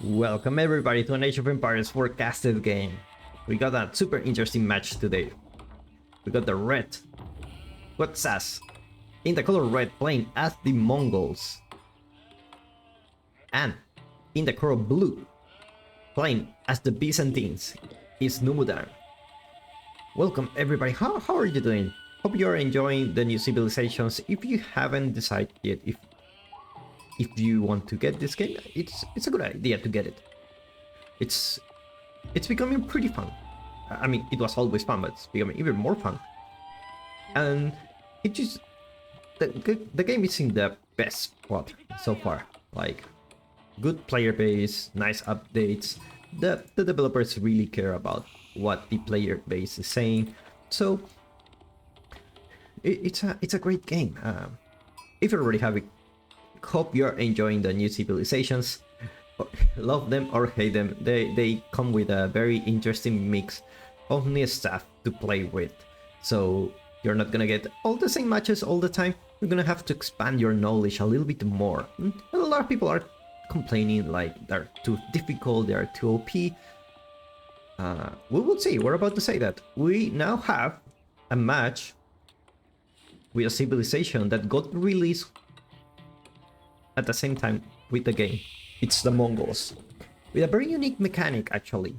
Welcome everybody to an Age of Empires forecasted game. We got a super interesting match today. We got the red, got Sass, in the color red playing as the Mongols. And in the color blue, playing as the Byzantines, is Numudan. Welcome everybody, how are you doing? Hope you're enjoying the new civilizations. If you haven't decided yet if you want to get this game, it's a good idea to get it. It's becoming pretty fun. I mean, it was always fun, but it's becoming even more fun. And it just the game is in the best spot so far. Like, good player base, nice updates. The developers really care about what the player base is saying. So it's a great game. If you already have it, hope you're enjoying the new civilizations. Love them or hate them, they come with a very interesting mix of new stuff to play with. So you're not gonna get all the same matches all the time. You're gonna have to expand your knowledge a little bit more. And a lot of people are complaining like they're too difficult, they're too OP. We will see. We're about to say that we now have a match with a civilization that got released at the same time with the game. It's the Mongols, with a very unique mechanic actually.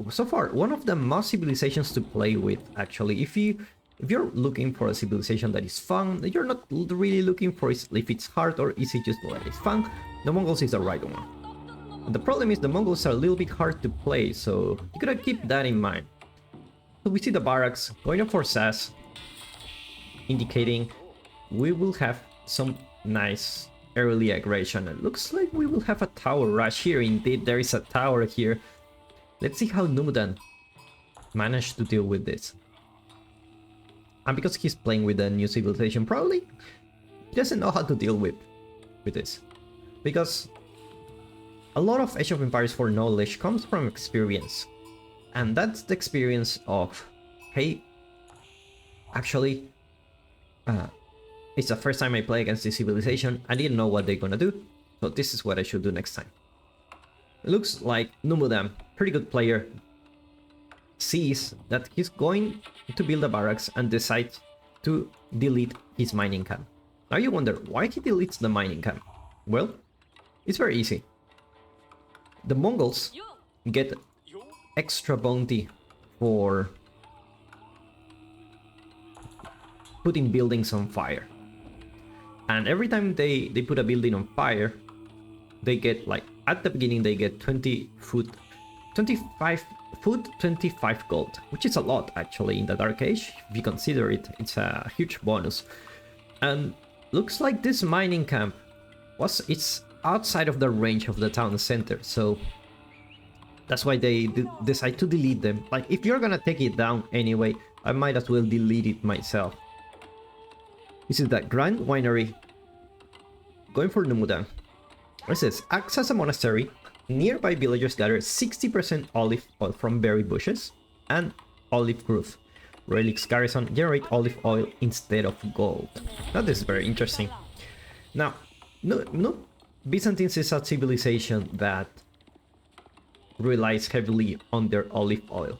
So far, one of the most civilizations to play with actually. If you're looking for a civilization that is fun, you're not really looking for if it's hard or easy, just let it's fun, the Mongols is the right one. The problem is the Mongols are a little bit hard to play, so you gotta keep that in mind. So we see the barracks going up for Sass, indicating we will have some nice early aggression. It looks like we will have a tower rush here. Indeed, there is a tower here. Let's see how Numudan managed to deal with this. And because he's playing with a new civilization, probably he doesn't know how to deal with this. Because a lot of Age of Empires 4 knowledge comes from experience. And that's the experience of, hey, actually, it's the first time I play against this civilization. I didn't know what they're gonna do, so this is what I should do next time. It looks like Numudan, pretty good player, sees that he's going to build a barracks and decides to delete his mining camp. Now you wonder why he deletes the mining camp. Well, it's very easy. The Mongols get extra bounty for putting buildings on fire. And every time they put a building on fire, they get, like, at the beginning they get 25 food, 25 gold, which is a lot actually in the Dark Age. If you consider it, it's a huge bonus. And looks like this mining camp it's outside of the range of the town center, so that's why they decide to delete them. Like, if you're gonna take it down anyway, I might as well delete it myself. This is the Grand Winery, going for Numudan. It says, acts as a monastery. Nearby villagers gather 60% olive oil from berry bushes and olive growth. Relic's garrison generate olive oil instead of gold. Now this is very interesting. Now, no, Byzantines is a civilization that relies heavily on their olive oil.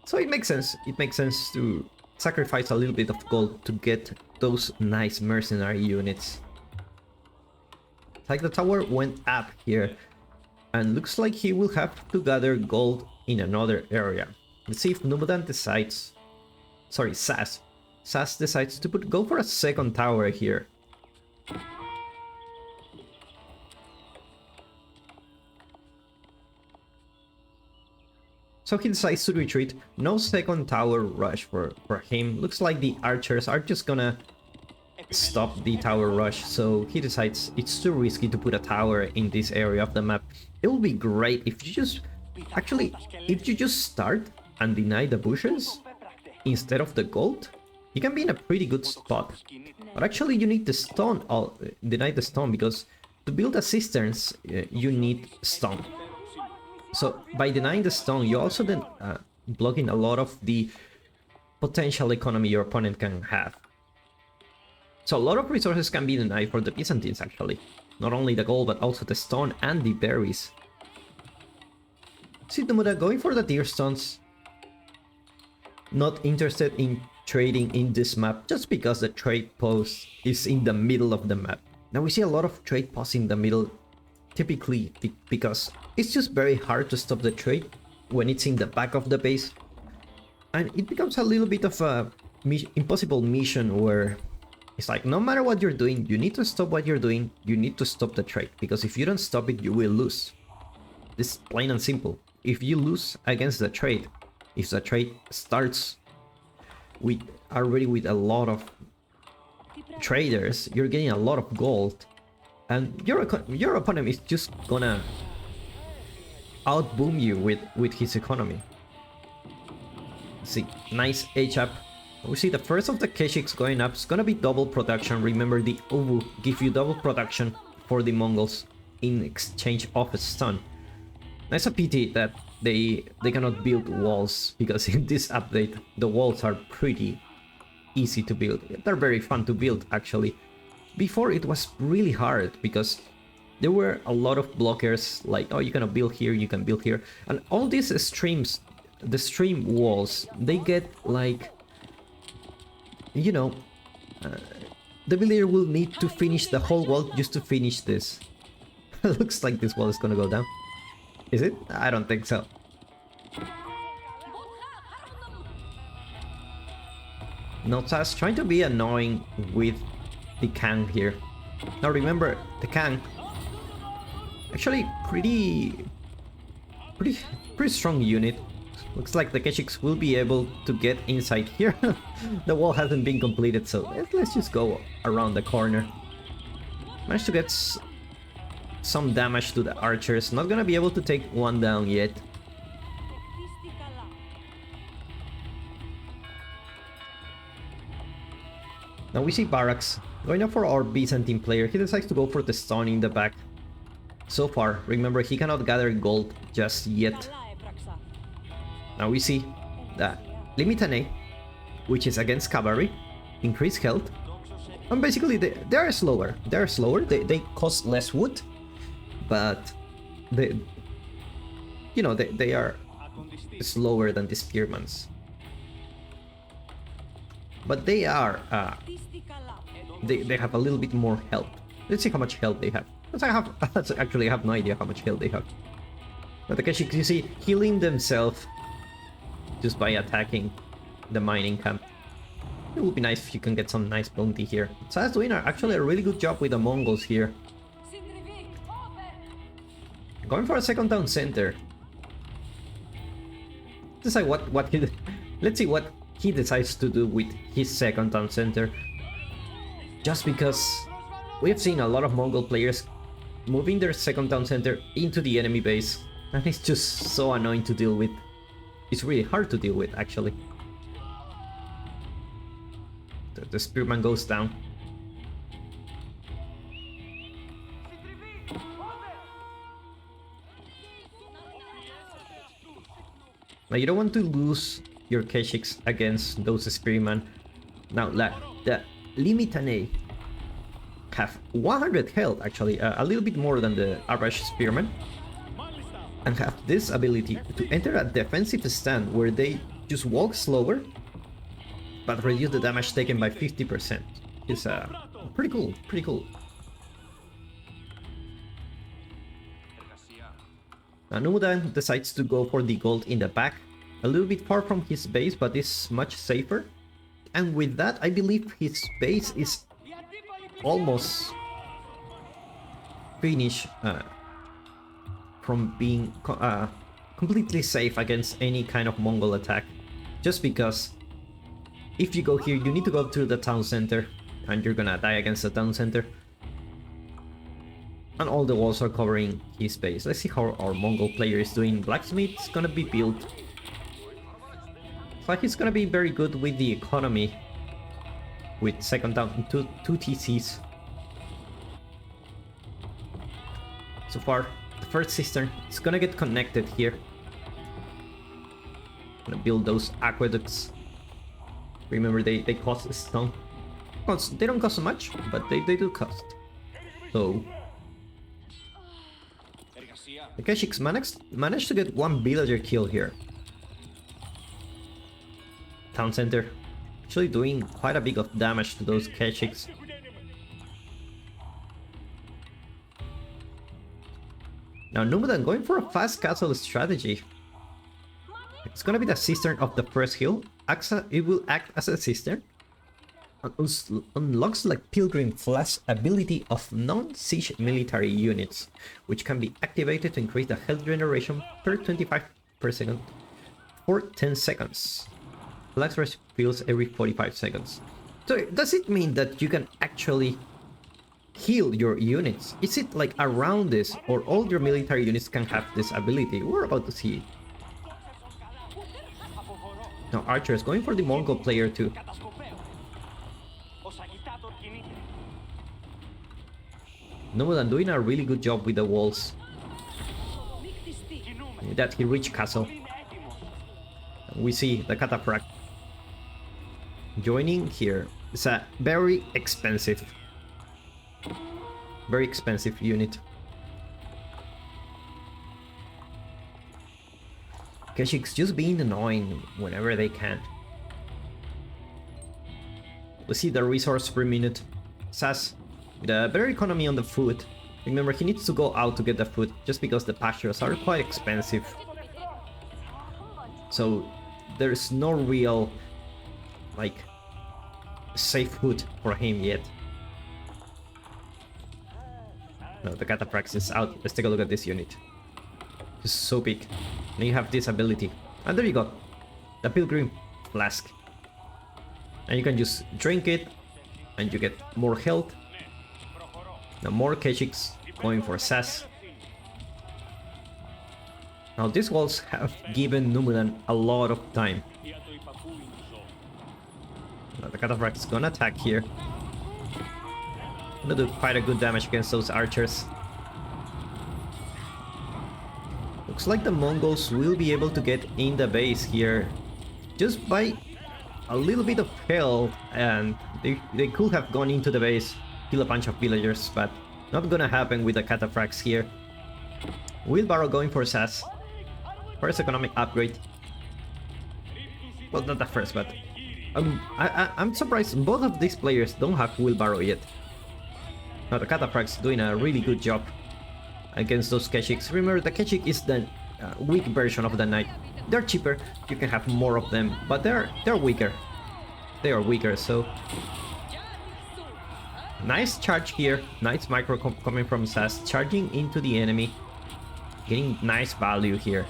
So it makes sense. It makes sense to sacrifice a little bit of gold to get those nice mercenary units. It's like the tower went up here, and looks like he will have to gather gold in another area. Let's see if Numudan decides... Sorry, Sass. Sass decides to go for a second tower here. So he decides to retreat. No second tower rush for him. Looks like the archers are just gonna stop the tower rush, so he decides it's too risky to put a tower in this area of the map. It will be great if you just... Actually, if you just start and deny the bushes instead of the gold, you can be in a pretty good spot. But actually you need the stone, deny the stone, because to build a cisterns, you need stone. So by denying the stone, you also then blocking a lot of the potential economy your opponent can have. So a lot of resources can be denied for the Byzantines actually. Not only the gold, but also the stone and the berries. See Numudan going for the tier stones. Not interested in trading in this map just because the trade post is in the middle of the map. Now we see a lot of trade posts in the middle, typically because it's just very hard to stop the trade when it's in the back of the base. And it becomes a little bit of a impossible mission where it's like no matter what you're doing, you need to stop what you're doing, you need to stop the trade, because if you don't stop it, you will lose. This is plain and simple. If you lose against the trade, if the trade starts with already with a lot of traders, you're getting a lot of gold, and your opponent is just gonna outboom you with his economy. See, nice H-up. We see the first of the Keshiks going up. It's gonna be double production. Remember, the Ubu give you double production for the Mongols in exchange of a stun. It's a pity that they cannot build walls, because in this update the walls are pretty easy to build. They're very fun to build actually. Before it was really hard because there were a lot of blockers, like, oh, you can build here, you can build here, and all these streams, the stream walls, they get like, you know, the villager will need to finish the whole wall just to finish this. Looks like this wall is gonna go down. Is it? I don't think so. Notas trying to be annoying with the Kang here. Now remember, the Kang actually pretty strong unit. Looks like the Keshiks will be able to get inside here. The wall hasn't been completed, so let's just go around the corner. Managed to get some damage to the archers. Not gonna be able to take one down yet. Now we see Barracks going up for our Byzantine player. He decides to go for the stun in the back. So far, remember, he cannot gather gold just yet. Now we see the Limitane, which is against cavalry, increased health, and basically they are slower. They cost less wood, but they are slower than the spearmans. But they are they have a little bit more health. Let's see how much health they have. Actually I have no idea how much health they have. But the Keshiks, you see, healing themselves just by attacking the mining camp. It would be nice if you can get some nice bounty here. Sa's doing actually a really good job with the Mongols here. Going for a second town center. Decide what he, let's see what he decides to do with his second town center. Just because we've seen a lot of Mongol players moving their second town center into the enemy base, and it's just so annoying to deal with. It's really hard to deal with, actually. The spearman goes down. Now you don't want to lose your Keshiks against those spearmen. Now the Limitane have 100 health, actually, a little bit more than the average spearman, and have this ability to enter a defensive stand where they just walk slower but reduce the damage taken by 50%. It's pretty cool. Now Numudan decides to go for the gold in the back, a little bit far from his base, but it's much safer. And with that, I believe his base is almost finished from being completely safe against any kind of Mongol attack. Just because if you go here, you need to go to the town center, and you're gonna die against the town center. And all the walls are covering his base. Let's see how our Mongol player is doing. Blacksmith's gonna be built. Looks like he's gonna be very good with the economy. With second down, two TCs. So far, the first cistern is gonna get connected here. Gonna build those aqueducts. Remember, they cost a stone. They don't cost so much, but they do cost. So The Keshiks managed to get one villager kill here. Town center. Actually doing quite a bit of damage to those Keshiks. Now Numudan going for a fast castle strategy. It's gonna be the cistern of the first hill. It will act as a cistern. Unlocks like Pilgrim Flash ability of non-siege military units, which can be activated to increase the health generation per 25 per second for 10 seconds. Flash refills every 45 seconds. So does it mean that you can actually heal your units? Is it like around this, or all your military units can have this ability? We're about to see it. Now Archer is going for the Mongol player too. Numudan doing a really good job with the walls. That he reached castle. We see the Cataphract joining here. It's a very expensive unit. Keshiks just being annoying whenever they can. We see the resource per minute. Sas with a better economy on the food. Remember, he needs to go out to get the food just because the pastures are quite expensive. So there's no real like safe food for him yet. No, the Cataphracts is out. Let's take a look at this unit. It's so big. And you have this ability. And there you go. The Pilgrim Flask. And you can just drink it and you get more health. Now more Keshiks going for Sass. Now these walls have given Numudan a lot of time. Now the Cataphract is gonna attack here. Gonna do quite a good damage against those archers. Looks like the Mongols will be able to get in the base here just by a little bit of health, and they could have gone into the base, kill a bunch of villagers, but not gonna happen with the Cataphracts here. Wheelbarrow going for Sass. First economic upgrade. Well, not the first, but I'm surprised both of these players don't have Wheelbarrow yet. Now the Cataphracts doing a really good job against those Keshiks. Remember, the Keshik is the weak version of the knight. They're cheaper, you can have more of them, but they're weaker. They are weaker, so nice charge here. Nice micro coming from Sass, charging into the enemy, getting nice value here.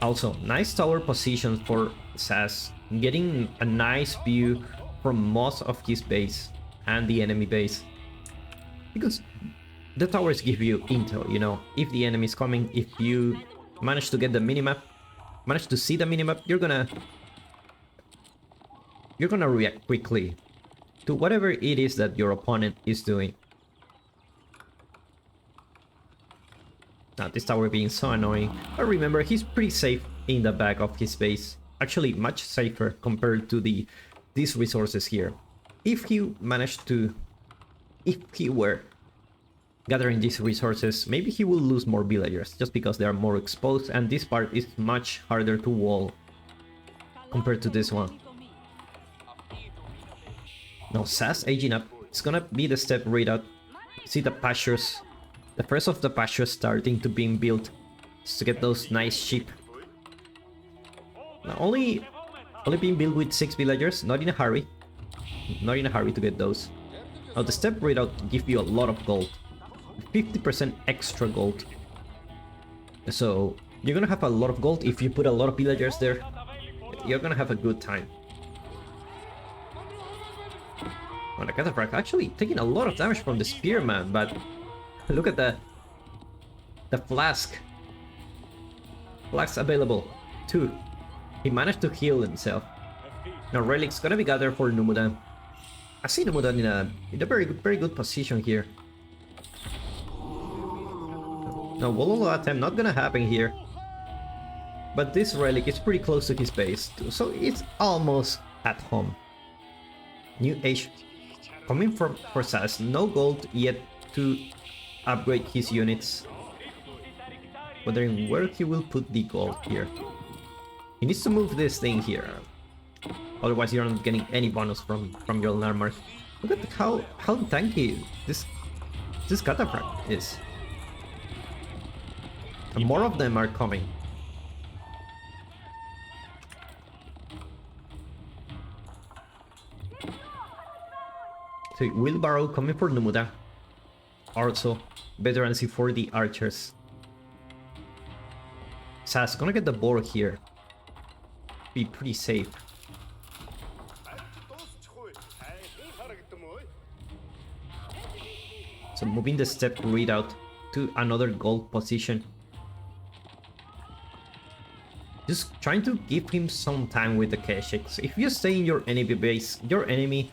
Also, nice tower position for Sass, getting a nice view from most of his base and the enemy base. Because the towers give you intel, you know, if the enemy is coming, if you manage to get the minimap, manage to see the minimap, you're gonna react quickly to whatever it is that your opponent is doing. Now this tower being so annoying, but remember, he's pretty safe in the back of his base. Actually, much safer compared to these resources here. If he were gathering these resources, maybe he will lose more villagers just because they are more exposed, and this part is much harder to wall compared to this one. Now Sass aging up, it's gonna be the step right out. See the pastures, the first of the pastures starting to being built just to get those nice sheep. Now only being built with 6 villagers, not in a hurry. Not in a hurry to get those. Now the step right out give you a lot of gold. 50% extra gold. So you're gonna have a lot of gold if you put a lot of villagers there. You're gonna have a good time. Oh, the Cataphract actually taking a lot of damage from the spearman, but look at the flask. Flask available. 2. He managed to heal himself. Now Relic's gonna be gathered for Numudan. I see Numudan in a very good position here. Now Wololo attempt not gonna happen here. But this Relic is pretty close to his base too, so it's almost at home. New age coming from for Sass, no gold yet to upgrade his units. Wondering where he will put the gold here. He needs to move this thing here. Otherwise you're not getting any bonus from your landmark. Look at how tanky this Cataphract is. And more of them are coming. So wheelbarrow coming for Numudan. Also, veterancy for the archers. Sas gonna get the board here. Be pretty safe. So moving the step readout to another gold position. Just trying to give him some time with the Keshiks. If you stay in your enemy base, your enemy,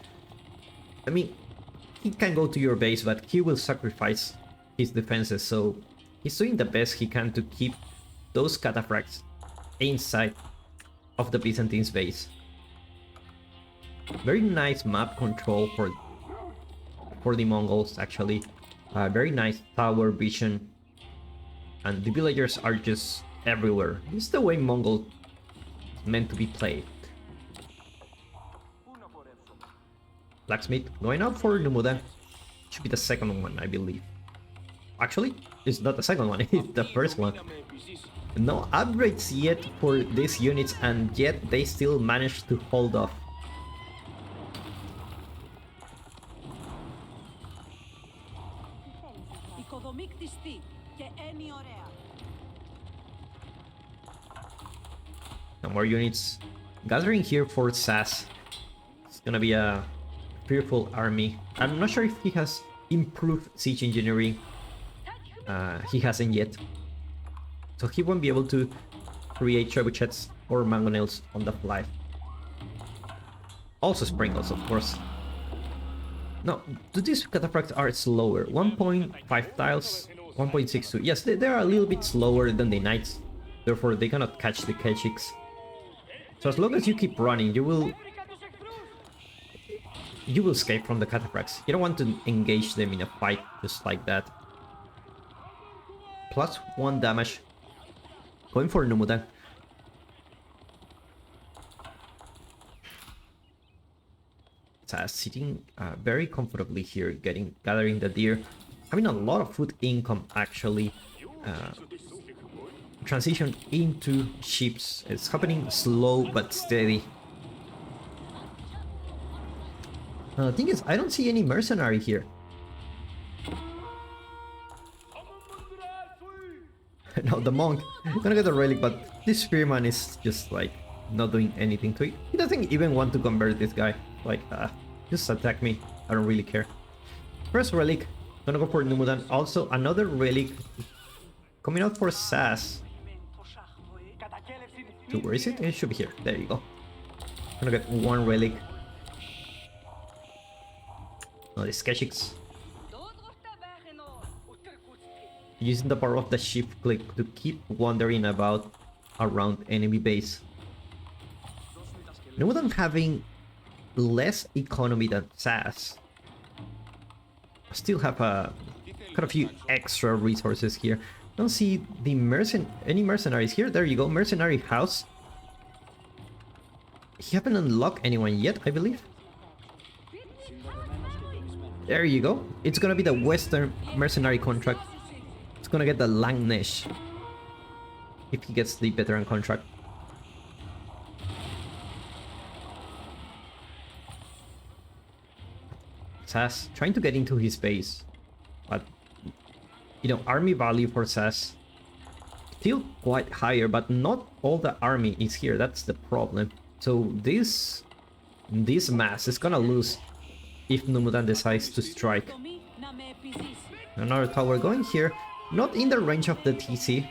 I mean, he can go to your base, but he will sacrifice his defenses, so he's doing the best he can to keep those Cataphracts inside of the Byzantines base. Very nice map control for the Mongols, actually. Very nice tower vision. And the villagers are just everywhere. This is the way Mongol meant to be played. Blacksmith going out for Numudan. Should be the second one, I believe. Actually, it's not the second one, it's the first one. No upgrades yet for these units, and yet they still manage to hold off. Now more units gathering here for Sas. It's gonna be a fearful army. I'm not sure if he has improved siege engineering. He hasn't yet. So he won't be able to create trebuchets or mangonels on the fly. Also sprinkles, of course. No, these cataphracts are slower. 1.5 tiles, 1.62. Yes, they are a little bit slower than the knights. Therefore, they cannot catch the Keshiks. So as long as you keep running, you will escape from the cataphracts. You don't want to engage them in a fight just like that. +1 damage. Going for Numudan. Sitting very comfortably here, gathering the deer, having a lot of food income actually. Transition into ships. It's happening slow but steady. The thing is, I don't see any mercenary here. No, the monk gonna get the relic, but this spearman is just like not doing anything to it. He doesn't even want to convert this guy. Like, just attack me. I don't really care. First relic, gonna go for Numudan. Also, another relic coming out for Sas. So where is it? It should be here. There you go. Gonna get one relic. Oh, these Keshiks. Using the power of the shift click to keep wandering about around enemy base. Numudan having less economy than Sas. Still have quite a few extra resources here. Don't see the any mercenaries here. There you go, mercenary house. He haven't unlocked anyone yet, I believe. There you go. It's gonna be the Western mercenary contract. It's gonna get the Langnesh if he gets the veteran contract. Sas trying to get into his base, but you know, army value for Sas still quite higher, but not all the army is here. That's the problem. So this mass is gonna lose if Numudan decides to strike. Another tower going here, not in the range of the TC.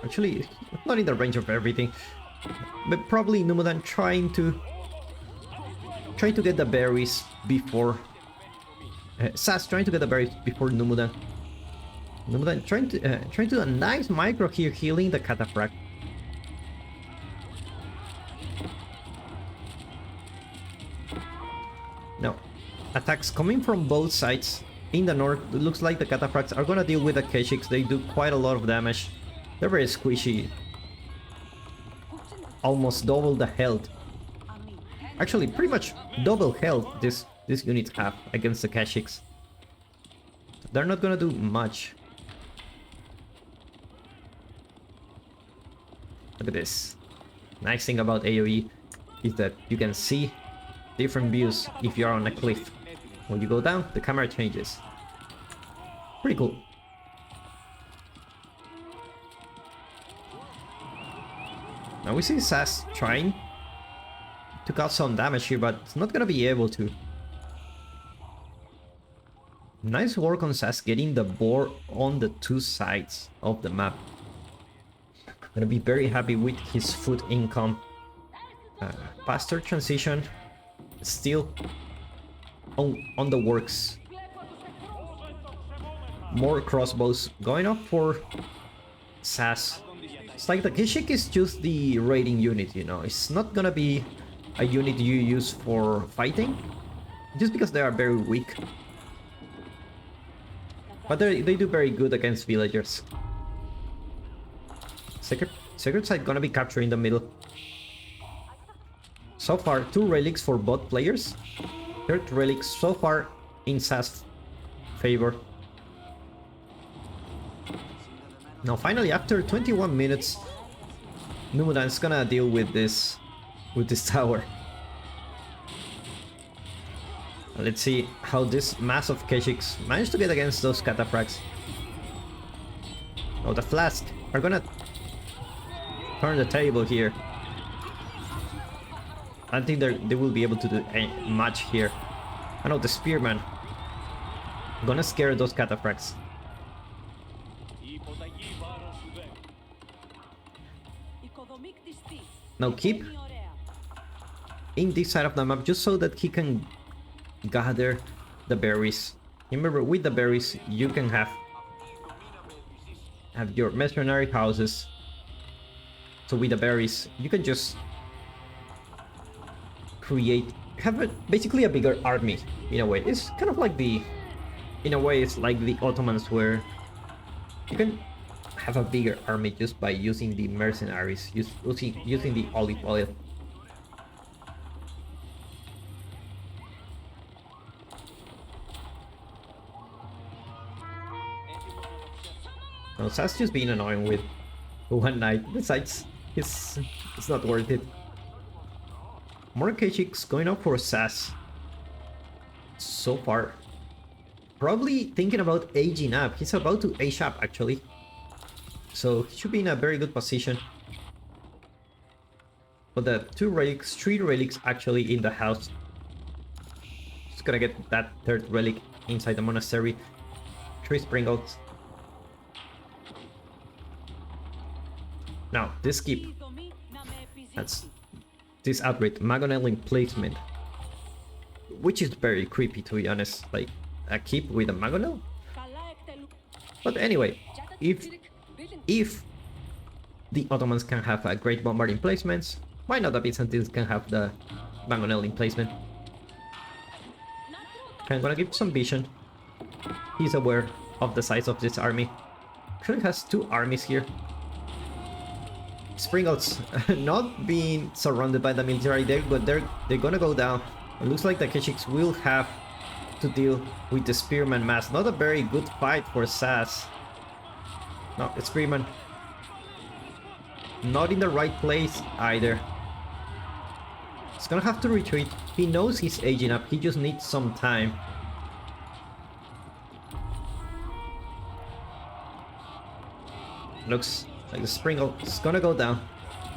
Actually, not in the range of everything, but probably Numudan trying to get the berries before Sas trying to get the berries before Numudan. Numudan trying to do a nice micro here, healing the Cataphract. Now, attacks coming from both sides. in the north, it looks like the Cataphracts are gonna deal with the Keshiks. They do quite a lot of damage. They're very squishy. Almost double the health. Actually, pretty much double health these units have against the Keshiks. They're not gonna do much. Look at this. Nice thing about AoE is that you can see different views if you're on a cliff. When you go down, the camera changes. Pretty cool. Now we see Sass trying to cause some damage here, but it's not gonna be able to. Nice work on Sass getting the board on the two sides of the map. Gonna be very happy with his food income. Faster transition, still on the works. More crossbows going up for Sass. It's like the Keshik is just the raiding unit, you know. It's not gonna be a unit you use for fighting, just because they are very weak. But they do very good against villagers. Sacred Site gonna be captured in the middle. So far, 2 relics for both players. 3rd relic so far in Sass' favor. Now finally, after 21 minutes, Numudan is gonna deal with this tower. Let's see how this mass of Keshiks managed to get against those Cataphracts. Oh, the Flask are gonna turn the table here. I think they will be able to do much here. I know the Spearman gonna scare those Cataphracts. Now keep in this side of the map just so that he can gather the berries. Remember, with the berries you can have your mercenary houses. So with the berries you can just basically a bigger army in a way. It's kind of like in a way it's like the Ottomans, where you can have a bigger army just by using the mercenaries, using the olive oil. No, Sass just being annoying with one knight. Besides, it's not worth it. More Keshiks going up for Sass. So far, probably thinking about aging up. He's about to age up actually, so he should be in a very good position. But the 3 relics actually in the house. Just gonna get that 3rd relic inside the monastery. 3 Springles. Now this keep. That's this upgrade, Magonel emplacement, which is very creepy, to be honest. Like a keep with a Magonel. But anyway, if the Ottomans can have a great bombard emplacements, why not the Byzantines can have the Magonel emplacement? I'm gonna give some vision. He's aware of the size of this army. Actually has 2 armies here. Springles not being surrounded by the military there, but they're gonna go down. It looks like the Keshiks will have to deal with the Spearman mass. Not a very good fight for Sass. No, the Spearman not in the right place either. He's gonna have to retreat. He knows he's aging up, he just needs some time. Looks like the Springle is gonna go down.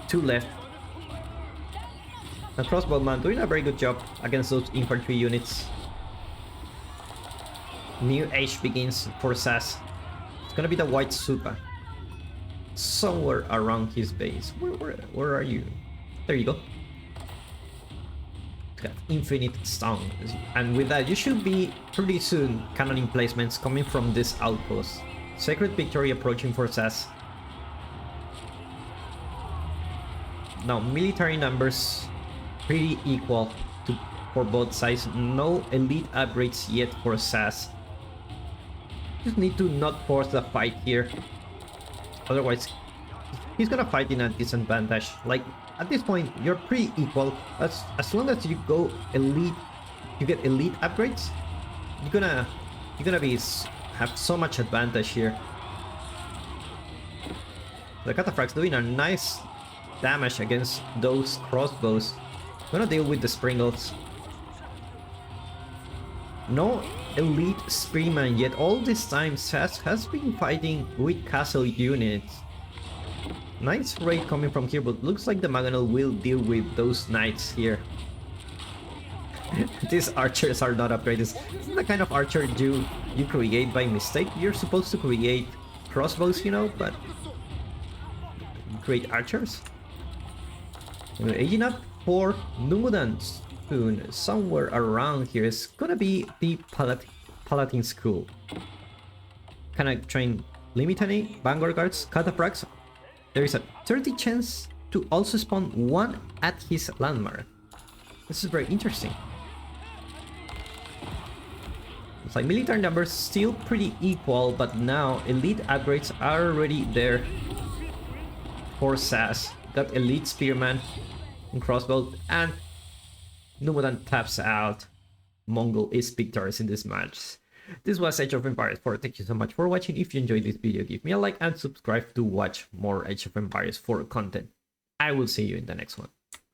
2 left. The crossbowman doing a very good job against those infantry units. New age begins for Sass. It's gonna be the White Supa. Somewhere around his base. Where are you? There you go. Got infinite stone. And with that you should be pretty soon cannon emplacements coming from this outpost. Sacred victory approaching for Sass. Now military numbers pretty equal for both sides. No elite upgrades yet for Sass. just need to not force the fight here. Otherwise, he's gonna fight in a disadvantage. Like, at this point, you're pretty equal. As long as you go elite, you get elite upgrades, you're gonna have so much advantage here. The Cataphracts doing a nice damage against those crossbows. Gonna deal with the Springles. No elite spearman yet. All this time Sas has been fighting with castle units. Nice raid coming from here, but looks like the Maganel will deal with those knights here. These archers are not upgraded. This is the kind of archer you create by mistake. You're supposed to create crossbows, you know, but you create archers. We're aging up for Numudan soon. Somewhere around here is gonna be the Paladin School. Can I train Limitani, Vanguard Guards, Cataphracts? There is a 30 chance to also spawn one at his landmark. This is very interesting. It's like military numbers still pretty equal, but now elite upgrades are already there for Sas. Got elite spearman and crossbow, and Numudan taps out. Mongol is victorious in this match. This was Age of Empires 4. Thank you so much for watching. If you enjoyed this video, give me a like and subscribe to watch more Age of Empires 4 content. I will see you in the next one.